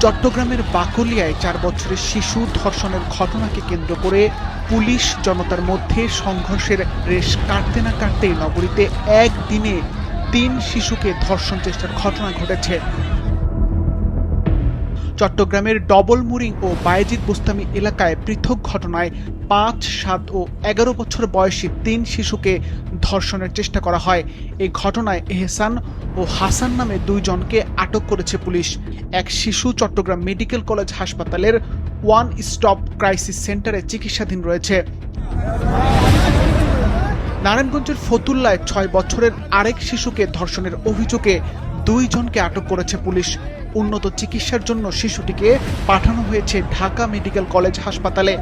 চট্টগ্রামের বাকলিয়ায় 4 বছরের শিশু ধর্ষণের ঘটনাকে কেন্দ্র করে পুলিশ জনতার মধ্যে সংঘর্ষের রেশ কাটতে না কাটতেই নগরীতে একদিনে 3 শিশুকে ধর্ষণ চেষ্টার ঘটনা ঘটেছে। চট্টগ্রামের ডবলমুরিং ও বায়েজিদ বুস্তামি এলাকায় পৃথক ঘটনায় 5, 7 ও 11 বছর বয়সী 3 শিশুকে ধর্ষণের চেষ্টা করা হয়। এই ঘটনায় এহসান ও হাসান নামে 2 জনকে আটক করেছে পুলিশ। এক শিশু চট্টগ্রাম মেডিকেল কলেজ হাসপাতালের ওয়ান স্টপ ক্রাইসিস সেন্টারে চিকিৎসাধীন রয়েছে। নারায়ণগঞ্জের ফতুল্লায় 6 বছরের আরেক শিশুকে ধর্ষণের অভিযোগে 2 জনকে আটক করেছে পুলিশ। উন্নত চিকিৎসার জন্য শিশুটিকে পাঠানো হয়েছে ঢাকা মেডিকেল কলেজ হাসপাতালে।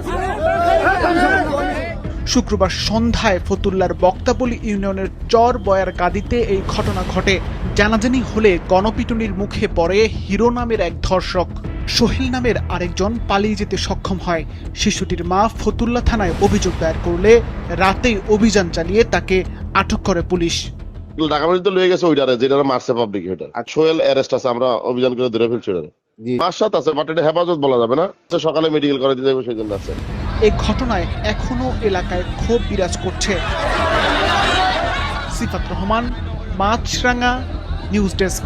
শুক্রবার সন্ধ্যায় ফতুল্লার বক্তাবলী ইউনিয়নের চর বয়ার গাদিতে এই ঘটনা ঘটে। জানাজানি হলে গণপিটুনির মুখে পড়ে হিরো নামের এক ধর্ষক। সোহেল নামের আরেকজন পালিয়ে যেতে সক্ষম হয়। শিশুটির মা ফতুল্লা থানায় অভিযোগ দায়ের করলে রাতেই অভিযান চালিয়ে তাকে আটক করে পুলিশ। ঢাকা মেডিকেল তো লয়ে গেছে ওইটারে যেটা মারছে পাবলিক ওইটা। আর সোহেল অ্যারেস্ট আছে, আমরা অভিযান করে ধরে ফেলছি ওটারে। মার্শাত আছে বাট এটা হেফাজত বলা যাবে না, সকালে মেডিকেল করে দিতে যাবে সেই জন্য আছে। এই ঘটনায় এখনো এলাকায় ক্ষোভ বিরাজ করছে। সিফাত রহমান, মাছরাঙা, নিউজ ডেস্ক।